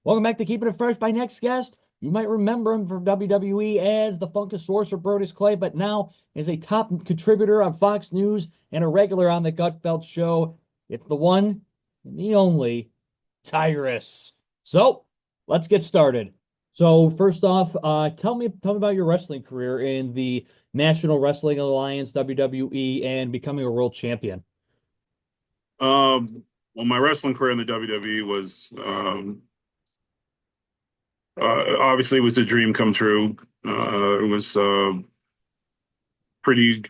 Welcome back to Keeping It Fresh. My next guest, you might remember him from WWE as the Funkasaurus or Brodus Clay, but now is a top contributor on Fox News and a regular on the Gutfeld Show. It's the one and the only Tyrus. So let's get started. So first off, tell me about your wrestling career in the National Wrestling Alliance, WWE, and becoming a world champion. Well, my wrestling career in the WWE was obviously it was a dream come true. It was pretty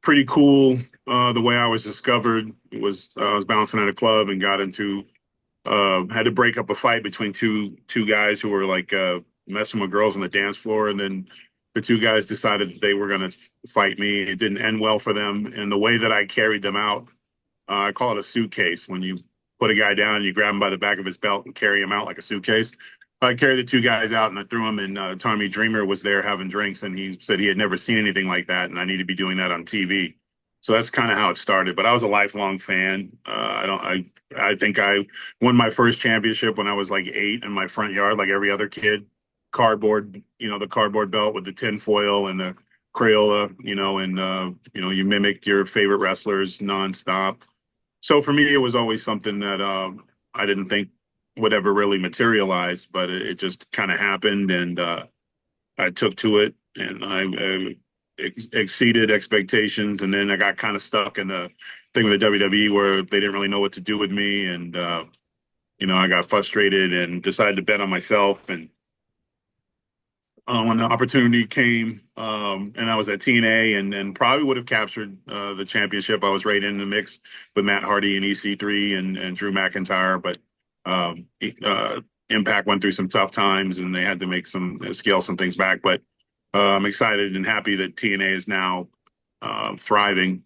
pretty cool. The way I was discovered was I was bouncing at a club and got into had to break up a fight between two guys who were like messing with girls on the dance floor, and then the two guys decided that they were going to fight me. It didn't end well for them, and the way that I carried them out, I call it a suitcase. When you put a guy down, you grab him by the back of his belt and carry him out like a suitcase. I carried the two guys out and I threw them, and Tommy Dreamer was there having drinks, and he said he had never seen anything like that, and I need to be doing that on TV. So that's kind of how it started. But I was a lifelong fan. I think I won my first championship when I was like 8 in my front yard, like every other kid. Cardboard, the cardboard belt with the tin foil and the Crayola, and you mimicked your favorite wrestlers nonstop. So for me, it was always something that I didn't think would ever really materialize, but it just kind of happened, and I took to it, and I exceeded expectations. And then I got kind of stuck in the thing with the WWE where they didn't really know what to do with me, and I got frustrated and decided to bet on myself. And when the opportunity came, and I was at TNA, and probably would have captured the championship. I was right in the mix with Matt Hardy and EC3 and Drew McIntyre, but Impact went through some tough times, and they had to make some scale some things back. But I'm excited and happy that TNA is now thriving.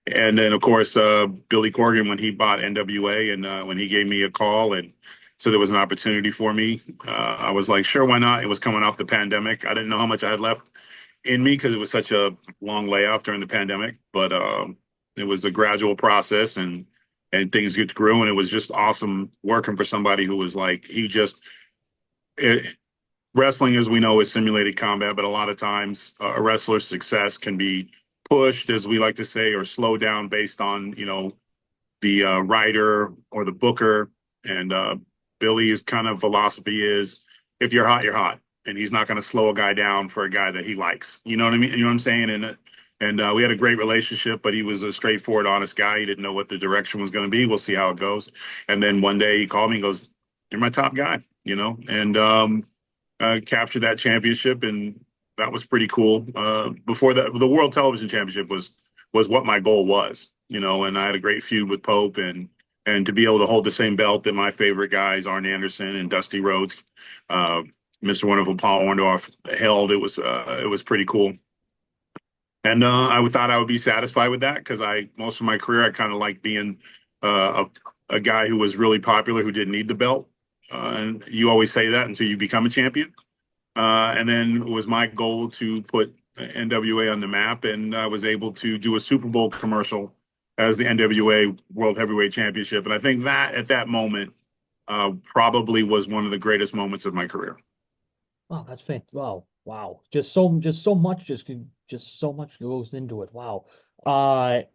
And then, of course, Billy Corgan, when he bought NWA, and when he gave me a call and said there was an opportunity for me, I was like, sure, why not? It was coming off the pandemic. I didn't know how much I had left in me because it was such a long layoff during the pandemic, but it was a gradual process, and things get grew, and it was just awesome working for somebody who was like, it, wrestling, as we know, is simulated combat, but a lot of times a wrestler's success can be pushed, as we like to say, or slowed down based on, the writer or the booker. And Billy's kind of philosophy is, if you're hot, you're hot, and he's not going to slow a guy down for a guy that he likes. You know what I mean? You know what I'm saying? And we had a great relationship, but he was a straightforward, honest guy. He didn't know what the direction was going to be. We'll see how it goes. And then one day he called me and goes, "You're my top guy," and captured that championship, and that was pretty cool. Before that, the World Television Championship was what my goal was, and I had a great feud with Pope, and to be able to hold the same belt that my favorite guys, Arn Anderson and Dusty Rhodes, Mr. Wonderful Paul Orndorff held, it was pretty cool. And I thought I would be satisfied with that because most of my career I kind of like being a guy who was really popular who didn't need the belt. And you always say that until you become a champion. And then it was my goal to put NWA on the map, and I was able to do a Super Bowl commercial as the NWA World Heavyweight Championship. And I think that at that moment probably was one of the greatest moments of my career. Wow, that's fantastic. Wow, wow. Just so much goes into it. Wow.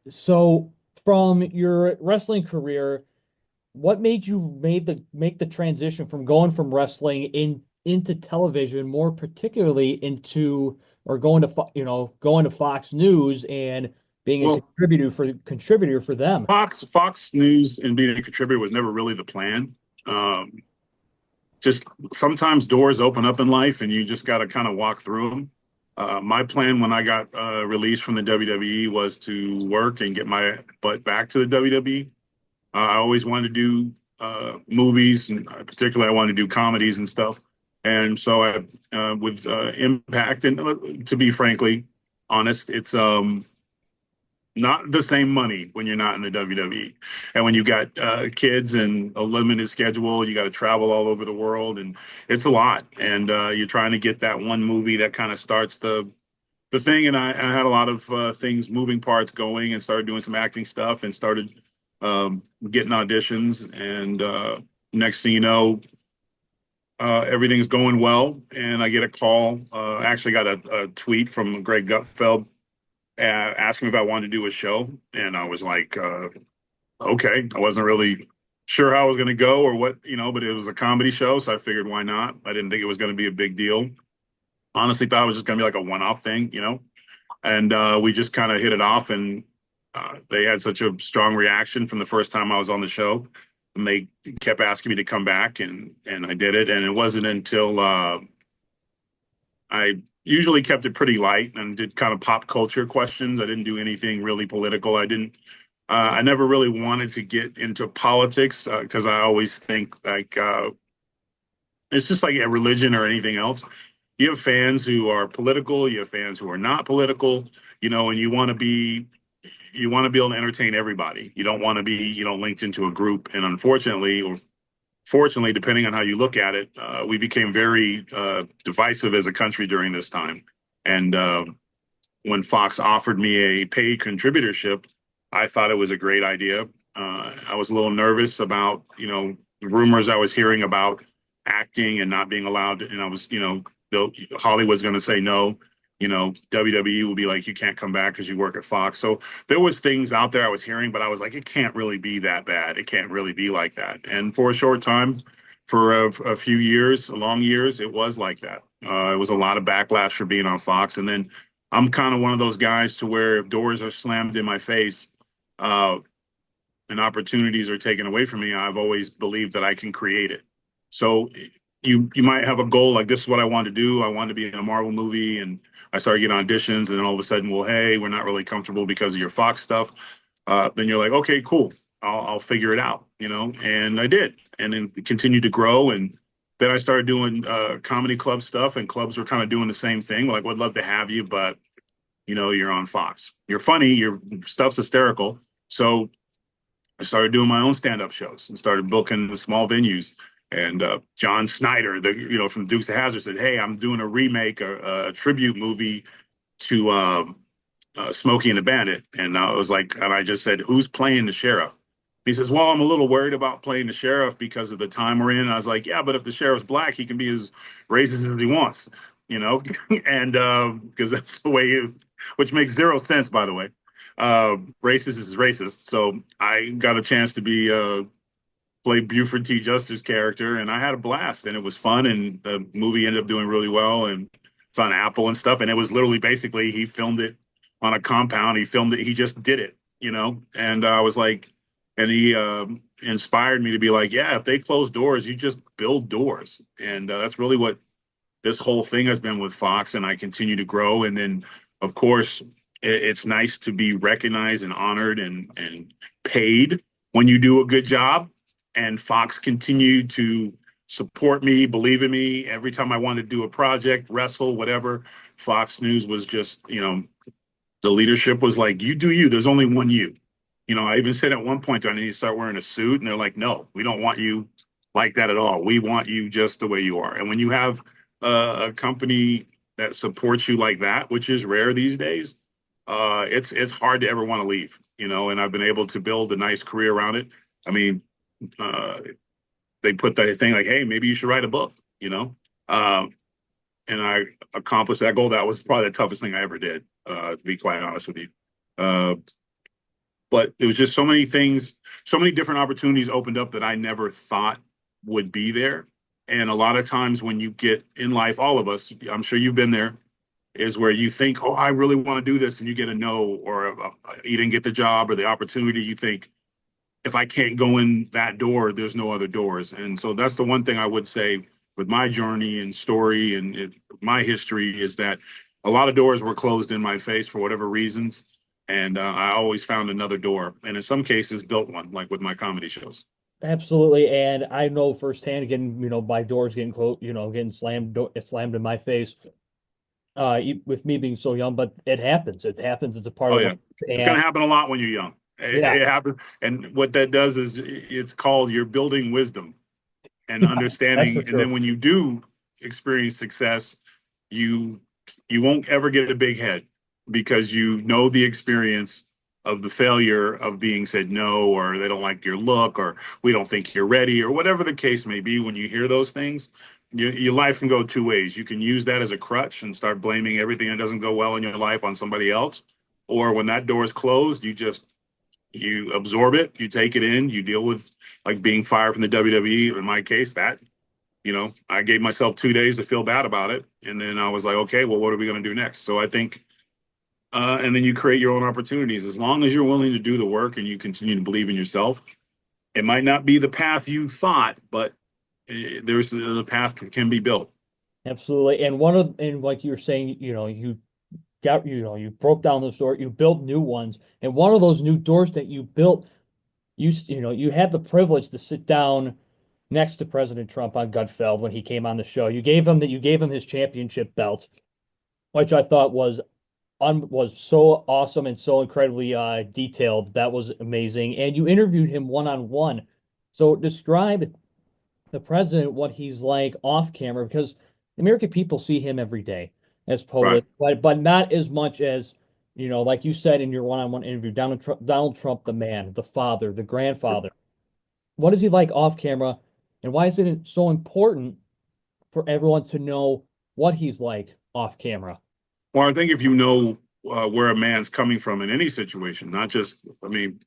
So from your wrestling career, what made you make the transition from going from wrestling into television, more particularly into or going to Fox News and being a Well, contributor for them? Fox News and being a contributor was never really the plan. Um, just sometimes doors open up in life, and you just got to kind of walk through them. My plan when I got released from the WWE was to work and get my butt back to the WWE. I always wanted to do movies, and particularly I wanted to do comedies and stuff. And so with Impact, and to be frankly honest, it's not the same money when you're not in the WWE. And when you got kids and a limited schedule, you got to travel all over the world, and it's a lot. And you're trying to get that one movie that kind of starts the thing. And I had a lot of things, moving parts going, and started doing some acting stuff, and started getting auditions. And next thing you know, everything's going well, and I get a call. Actually, got a tweet from Greg Gutfeld asking if I wanted to do a show, and I was like, okay. I wasn't really sure how I was going to go or what, but it was a comedy show, so I figured why not. I didn't think it was going to be a big deal. Honestly, thought it was just going to be like a one-off thing. And we just kind of hit it off, and they had such a strong reaction from the first time I was on the show, and they kept asking me to come back, and I did it. And it wasn't until I usually kept it pretty light and did kind of pop culture questions. I didn't do anything really political. I didn't. I never really wanted to get into politics because I always think like it's just like a religion or anything else. You have fans who are political, you have fans who are not political, and you want to be able to entertain everybody. You don't want to be, linked into a group. And unfortunately, or fortunately, depending on how you look at it, we became very divisive as a country during this time. And when Fox offered me a paid contributorship, I thought it was a great idea. I was a little nervous about, rumors I was hearing about acting and not being allowed to, and I was, Hollywood's going to say no. WWE will be like, you can't come back because you work at Fox. So there was things out there I was hearing, but I was like, it can't really be that bad. It can't really be like that. And for a short time, for a few years, long years, it was like that. It was a lot of backlash for being on Fox. And then I'm kind of one of those guys to where if doors are slammed in my face, uh, and opportunities are taken away from me, I've always believed that I can create it. So you might have a goal like this is what I want to do. I want to be in a Marvel movie, and I started getting auditions, and then all of a sudden, well, hey, we're not really comfortable because of your Fox stuff. Then you're like, okay, cool, I'll figure it out, and I did, and then continued to grow, and then I started doing comedy club stuff, and clubs were kind of doing the same thing. Like, would love to have you, but you're on Fox. You're funny. Your stuff's hysterical. So I started doing my own stand-up shows and started booking the small venues. And John Snyder, from Dukes of Hazzard, said, "Hey, I'm doing a remake, a tribute movie to Smokey and the Bandit." And I was like, and I just said, "Who's playing the sheriff?" He says, "Well, I'm a little worried about playing the sheriff because of the time we're in." And I was like, "Yeah, but if the sheriff's black, he can be as racist as he wants, you know?" And because that's the way it, which makes zero sense, by the way. Racist is racist. So I got a chance to be play Buford T. Justice's character, and I had a blast, and it was fun. And the movie ended up doing really well, and it's on Apple and stuff. And it was literally basically he filmed it on a compound. He filmed it. He just did it. And I was like, and he inspired me to be like, yeah, if they close doors, you just build doors, and that's really what this whole thing has been with Fox. And I continue to grow, and then of course it's nice to be recognized and honored and paid when you do a good job. And Fox continued to support me, believe in me. Every time I wanted to do a project, wrestle, whatever, Fox News was just, the leadership was like, you do you. There's only one you. I even said at one point, do I need to start wearing a suit? And they're like, no, we don't want you like that at all. We want you just the way you are. And when you have a company that supports you like that, which is rare these days, it's hard to ever want to leave, and I've been able to build a nice career around it. I mean, uh, they put that thing like, hey, maybe you should write a book. Um, and I accomplished that goal. That was probably the toughest thing I ever did, to be quite honest with you. Uh, but it was just so many things, so many different opportunities opened up that I never thought would be there. And a lot of times when you get in life, all of us, I'm sure you've been there, is where you think, oh, I really want to do this, and you get a no, or you didn't get the job or the opportunity. You think, if I can't go in that door, there's no other doors. And so that's the one thing I would say with my journey and story and my history is that a lot of doors were closed in my face for whatever reasons. And I always found another door. And in some cases, built one, like with my comedy shows. Absolutely, and I know firsthand, again, by doors getting closed, getting slammed in my face. With me being so young, but it happens. It happens. It's a part Oh, of yeah. life. It's going And to happen a lot when you're young. yeah, It happens. And what that does is it's called you're building wisdom and yeah, that's for understanding. And then sure. when you do experience success, you you won't ever get a big head because you know the experience. of the failure of being said no, or they don't like your look, or we don't think you're ready, or whatever the case may be. When you hear those things, your life can go two ways. You can use that as a crutch and start blaming everything that doesn't go well in your life on somebody else, or when that door is closed, you absorb it, you take it in, you deal with, like, being fired from the WWE. In my case, that, I gave myself 2 days to feel bad about it, and then I was like, okay, well, what are we going to do next? So I think, and then you create your own opportunities. As long as you're willing to do the work and you continue to believe in yourself, it might not be the path you thought, but there's the path can be built. Absolutely. And like you were saying, you broke down those doors, you built new ones. And one of those new doors that you built, you had the privilege to sit down next to President Trump on Gutfeld when he came on the show. You gave him his championship belt, which I thought was so awesome and so incredibly detailed. That was amazing. And you interviewed him one on one. So describe the president, what he's like off camera, because the American people see him every day as Right. POTUS, but not as much as, like you said in your one-on-one interview, Donald Trump, the man, the father, the grandfather. What is he like off camera, and why is it so important for everyone to know what he's like off camera? Well, I think if you know where a man's coming from in any situation, not just, I mean,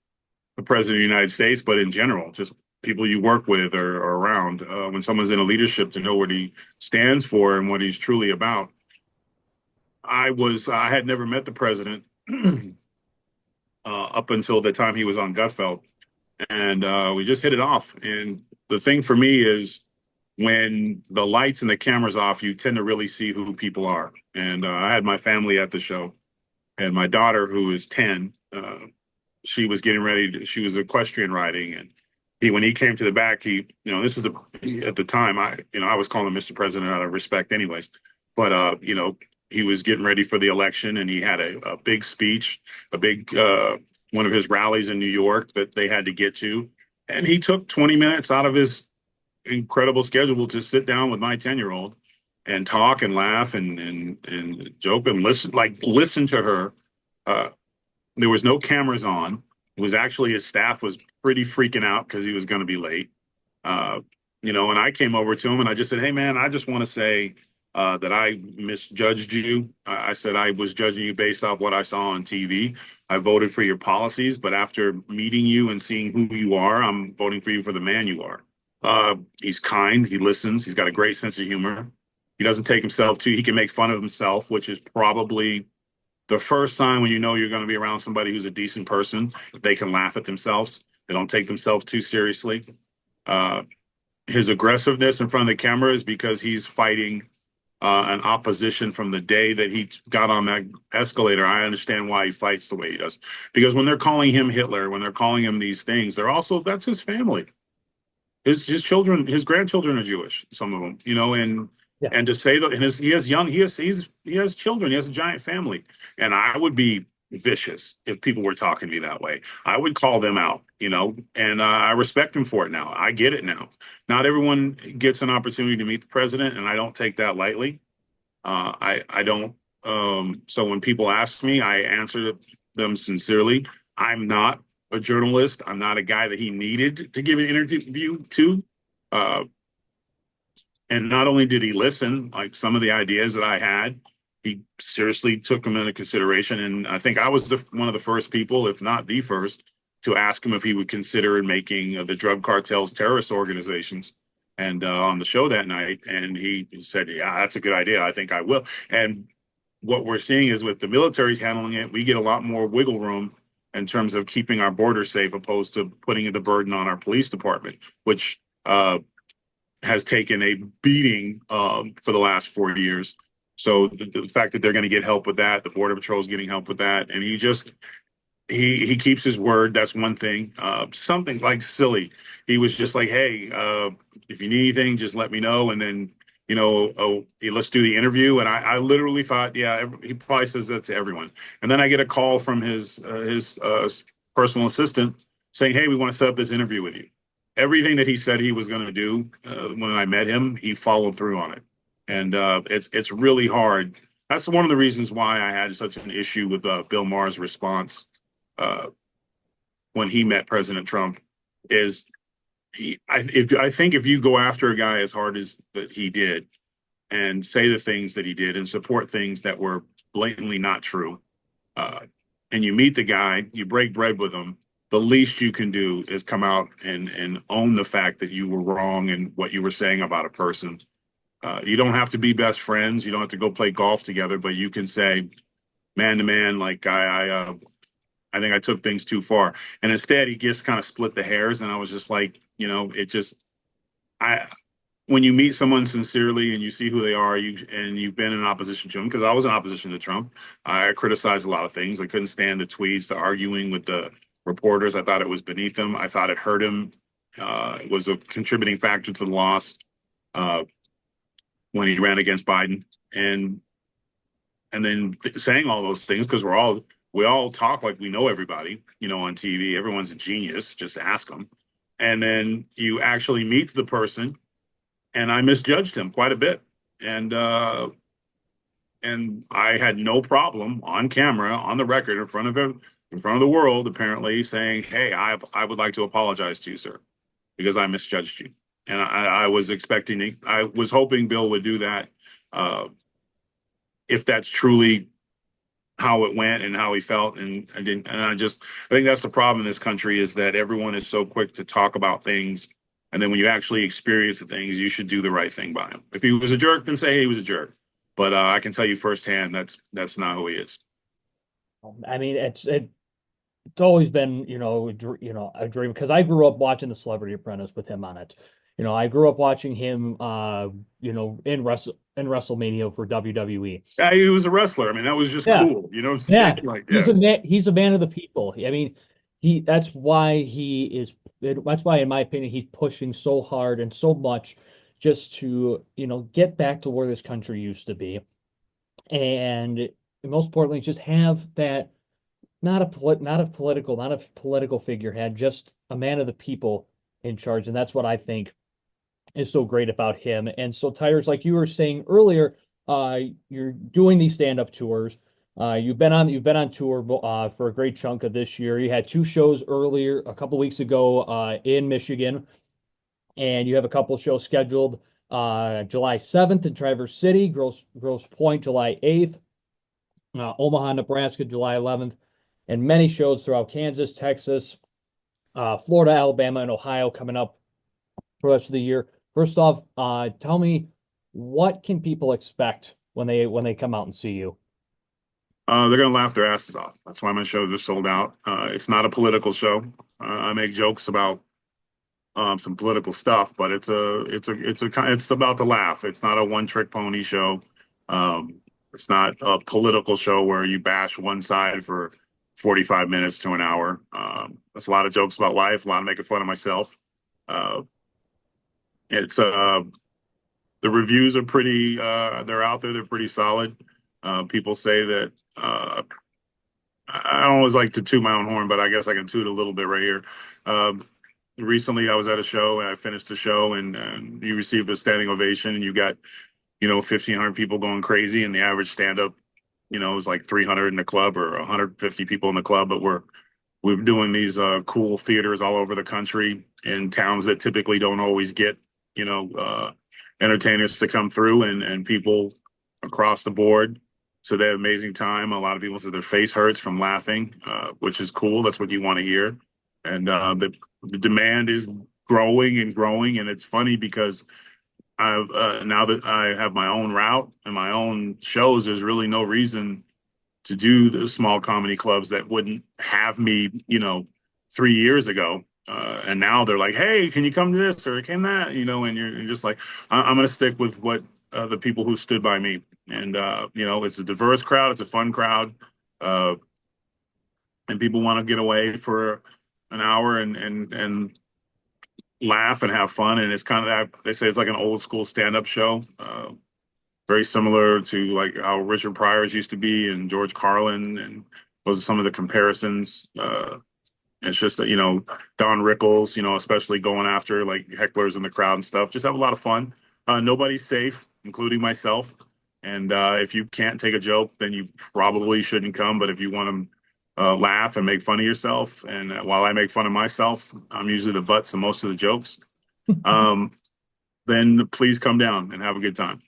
the president of the United States, but in general, just people you work with or around, when someone's in a leadership, to know what he stands for and what he's truly about. I had never met the president up until the time he was on Gutfeld, and we just hit it off. And the thing for me is, when the lights and the cameras off, you tend to really see who people are. And I had my family at the show, and my daughter, who is 10, she was getting ready she was equestrian riding, and when he came to the back, this is at the time, I was calling him Mr. President out of respect anyways, but he was getting ready for the election, and he had a big speech, a big one of his rallies in New York that they had to get to, and he took 20 minutes out of his incredible schedule to sit down with my 10-year-old and talk and laugh and joke and listen to her. uh, there was no cameras on. It was actually, his staff was pretty freaking out because he was going to be late. Uh, and I came over to him and I just said, "Hey, man, I just want to say that I misjudged you. I said I was judging you based off what I saw on TV. I voted for your policies, but after meeting you and seeing who you are, I'm voting for you for the man you are." He's kind. He listens. He's got a great sense of humor. He doesn't take himself too. He can make fun of himself, which is probably the first sign when you know you're going to be around somebody who's a decent person. If they can laugh at themselves, they don't take themselves too seriously. Uh, his aggressiveness in front of the camera is because he's fighting an opposition from the day that he got on that escalator. I understand why he fights the way he does. Because when they're calling him Hitler, when they're calling him these things, that's his family. His children, his grandchildren are Jewish, some of them, and Yeah. to say that, and he has children, he has a giant family, and I would be vicious if people were talking to me that way. I would call them out, and I respect him for it now. I get it now. Not everyone gets an opportunity to meet the president, and I don't take that lightly. I don't. So when people ask me, I answer them sincerely. I'm not a journalist. I'm not a guy that he needed to give an interview to. Uh, and not only did he listen, like some of the ideas that I had, he seriously took them into consideration. And I think I was one of the first people, if not the first, to ask him if he would consider making the drug cartels terrorist organizations. And on the show that night, and he said, "Yeah, that's a good idea. I think I will." And what we're seeing is, with the military's handling it, we get a lot more wiggle room in terms of keeping our border safe, opposed to putting the burden on our police department, which has taken a beating for the last 4 years. So the fact that they're going to get help with that, the Border Patrol is getting help with that, and he keeps his word. That's one thing. Something like silly. He was just like, "Hey, if you need anything, just let me know." And then, oh, let's do the interview. And I literally thought, yeah, he probably says that to everyone. And then I get a call from his personal assistant saying, "Hey, we want to set up this interview with you." Everything that he said he was going to do when I met him, he followed through on it. And it's really hard. That's one of the reasons why I had such an issue with Bill Maher's response uh, when he met President Trump is I think if you go after a guy as hard as that he did and say the things that he did and support things that were blatantly not true, uh, and you meet the guy, you break bread with him, the least you can do is come out and own the fact that you were wrong in what you were saying about a person. You don't have to be best friends. You don't have to go play golf together, but you can say man to man, like I think I took things too far. And instead, he just kind of split the hairs, and I was just like, it just I when you meet someone sincerely and you see who they are, you've been in opposition to them, because I was in opposition to Trump. I criticized a lot of things. I couldn't stand the tweets, the arguing with the reporters. I thought it was beneath him. I thought it hurt him. It was a contributing factor to the loss uh, when he ran against Biden, and then saying all those things because we all talk like we know everybody, on TV. Everyone's a genius. Just ask them, and then you actually meet the person, and I misjudged him quite a bit. And I had no problem on camera, on the record, in front of him, in front of the world, apparently saying, "Hey, I would like to apologize to you, sir, because I misjudged you." And I was expecting, I was hoping Bill would do that, uh, if that's truly how it went and how he felt. And I didn't. And I think that's the problem in this country, is that everyone is so quick to talk about things, and then when you actually experience the things, you should do the right thing by him. If he was a jerk, then say, hey, he was a jerk. But I can tell you firsthand that's not who he is. I mean, it's always been, a dream, because I grew up watching The Celebrity Apprentice with him on it. I grew up watching him, in WrestleMania for WWE. Yeah, he was a wrestler. I mean, that was just Yeah, cool. You know what I'm yeah. saying? Like, He's yeah. a man. He's a man of the people. I mean, that's why he is. That's why, in my opinion, he's pushing so hard and so much just to, get back to where this country used to be, and most importantly, just have that, not a political figurehead, just a man of the people in charge. And that's what I think is so great about him. And so, Tyrus, like you were saying earlier, you're doing these stand-up tours. You've been on tour for a great chunk of this year. You had two shows earlier, a couple weeks ago, in Michigan, and you have a couple shows scheduled, July 7th in Traverse City, Grosse Point, July 8th, Omaha, Nebraska, July 11th, and many shows throughout Kansas, Texas, Florida, Alabama, and Ohio coming up for the rest of the year. First off, tell me, what can people expect when they come out and see you? They're gonna laugh their asses off. That's why my shows are sold out. It's not a political show. I make jokes about some political stuff, but it's about the laugh. It's not a one trick pony show. Um, it's not a political show where you bash one side for 45 minutes to an hour. It's a lot of jokes about life, a lot of making fun of myself. Uh, it's The reviews are pretty. They're out there. They're pretty solid. People say that. I don't always like to toot my own horn, but I guess I can toot a little bit right here. Recently, I was at a show and I finished the show, and you received a standing ovation, and you got 1,500 people going crazy, and the average stand up is like 300 in the club or 150 people in the club. But we're doing these cool theaters all over the country in towns that typically don't always get you know uh, entertainers to come through, and people across the board. So they have an amazing time. A lot of people say their face hurts from laughing, which is cool. That's what you want to hear. And the demand is growing and growing. And it's funny because I've now that I have my own route and my own shows, there's really no reason to do the small comedy clubs that wouldn't have me, 3 years ago. And now they're like, hey, can you come to this or can that? And you're just like, I'm going to stick with what the people who stood by me. And, it's a diverse crowd. It's a fun crowd. Uh, and people want to get away for an hour and laugh and have fun. And it's kind of that, they say it's like an old school stand up show. Very similar to like how Richard Pryor's used to be and George Carlin, and those are some of the comparisons. It's just that, Don Rickles, especially going after like hecklers in the crowd and stuff. Just have a lot of fun. Nobody's safe, including myself. And if you can't take a joke, then you probably shouldn't come. But if you want laugh and make fun of yourself. And while I make fun of myself, I'm usually the butts of most of the jokes. Um, then please come down and have a good time.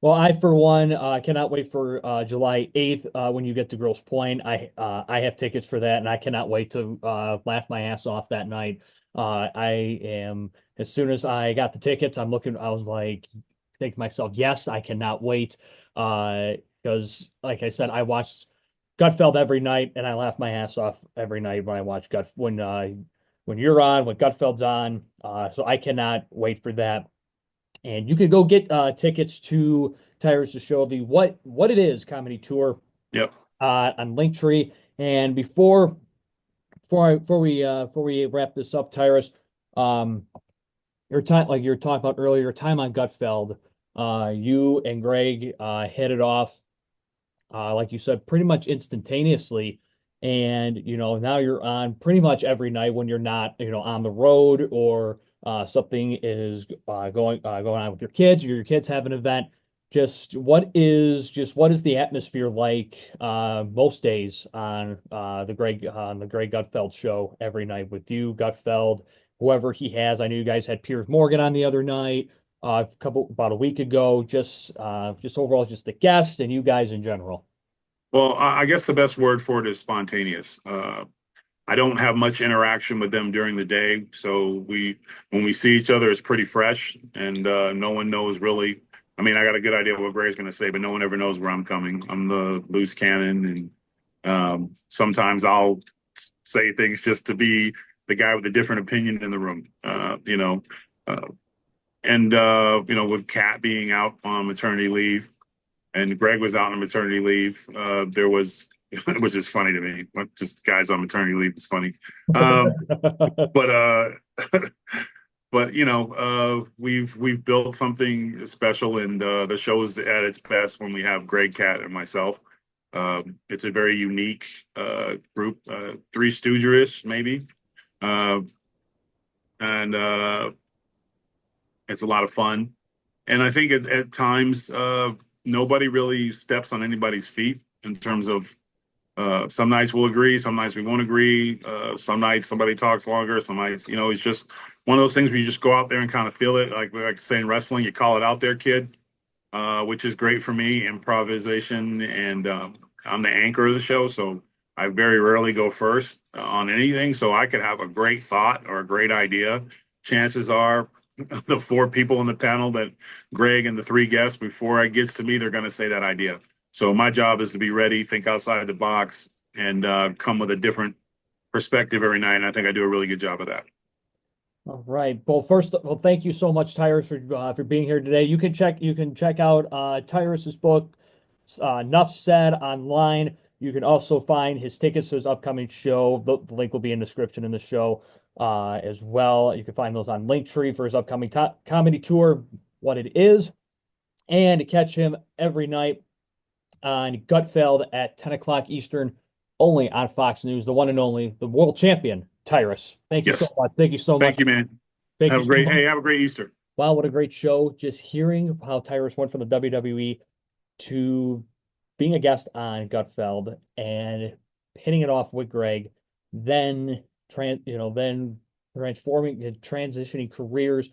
Well, I, for one, cannot wait for July 8th when you get to Grosse Pointe. I have tickets for that, and I cannot wait to laugh my ass off that night. I am, as soon as I got the tickets, I was like, think to myself, yes, I cannot wait. Because, like I said, I watched Gutfeld every night, and I laugh my ass off every night when I watch when you're on, when Gutfeld's on. So I cannot wait for that. And you could go get tickets to Tyrus to show the what it is comedy tour Yep. on Linktree. And before we wrap this up, Tyrus, um, your time, like you were talking about earlier, your time on Gutfeld, you and Greg hit it off, like you said, pretty much instantaneously. And now you're on pretty much every night when you're not on the road, or something is going on with your kids, or your kids have an event. Just what is the atmosphere like most days on the Greg Gutfeld show every night with you, Gutfeld, whoever he has? I know you guys had Piers Morgan on the other night, about a week ago. Just overall, just the guests and you guys in general. Well, I guess the best word for it is spontaneous. I don't have much interaction with them during the day, so when we see each other, it's pretty fresh, and no one knows really. I mean, I got a good idea what Gray's going to say, but no one ever knows where I'm coming. I'm the loose cannon, and sometimes I'll say things just to be the guy with a different opinion in the room. Uh, with Kat being out on maternity leave, and Greg was out on maternity leave. There was, which is funny to me. Just guys on maternity leave is funny. But we've built something special, and the show is at its best when we have Greg, Kat, and myself. It's a very unique group, Three Stoogerish maybe, uh, and it's a lot of fun. And I think at times nobody really steps on anybody's feet in terms of some nights we'll agree, some nights we won't agree. Some nights somebody talks longer, some nights, it's just one of those things where you just go out there and kind of feel it. Like we like to say in wrestling, you call it out there, kid, which is great for me, improvisation. And I'm the anchor of the show, so I very rarely go first on anything. So I could have a great thought or a great idea. Chances are the four people on the panel, that Greg and the three guests, before it gets to me, they're going to say that idea. So my job is to be ready, think outside the box, and come with a different perspective every night. And I think I do a really good job of that. All right. Well, thank you so much, Tyrus, for being here today. You can check out Tyrus's book, Nuff Said, online. You can also find his tickets to his upcoming show. The link will be in the description in the show as well. You can find those on Linktree for his upcoming comedy tour, what it is, and to catch him every night on Gutfeld at 10 o'clock Eastern, only on Fox News, the one and only, the world champion, Tyrus. Thank you so Yes. much. Thank you so much. Thank you, man. Thank Have you a great, so much. hey, have a great Easter. Wow, what a great show. Just hearing how Tyrus went from the WWE to being a guest on Gutfeld and hitting it off with Greg, then transforming, transitioning careers,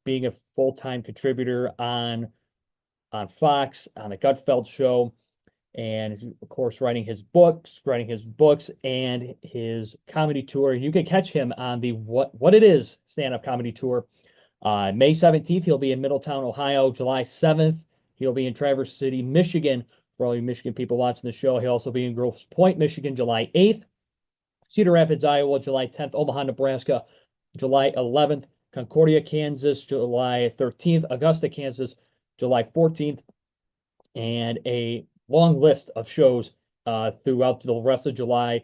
being a full-time contributor on Fox, on the Gutfeld Show, and of course writing his books and his comedy tour. You can catch him on the what it is stand-up comedy tour. May 17th, he'll be in Middletown, Ohio. July 7th, he'll be in Traverse City, Michigan. For all you Michigan people watching the show, he'll also be in Grosse Pointe, Michigan, July 8th. Cedar Rapids, Iowa, July 10th. Omaha, Nebraska, July 11th. Concordia, Kansas, July 13th. Augusta, Kansas, July 14th. And a long list of shows throughout the rest of July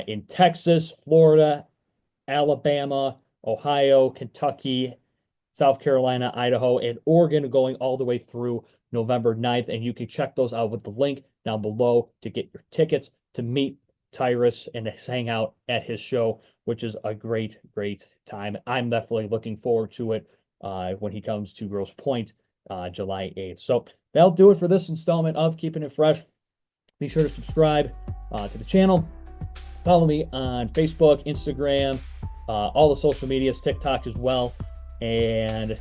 in Texas, Florida, Alabama, Ohio, Kentucky, South Carolina, Idaho, and Oregon, going all the way through November 9th. And you can check those out with the link down below to get your tickets to meet Tyrus and to hang out at his show, which is a great, great time. I'm definitely looking forward to it when he comes to Grosse Pointe July 8th. So that'll do it for this installment of Keeping It Fresh. Be sure to subscribe to the channel. Follow me on Facebook, Instagram, all the social medias, TikTok as well. And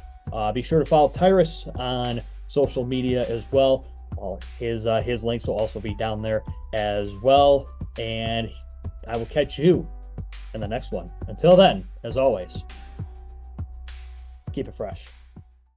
be sure to follow Tyrus on social media as well. His links will also be down there as well. And I will catch you in the next one. Until then, as always, keep it fresh.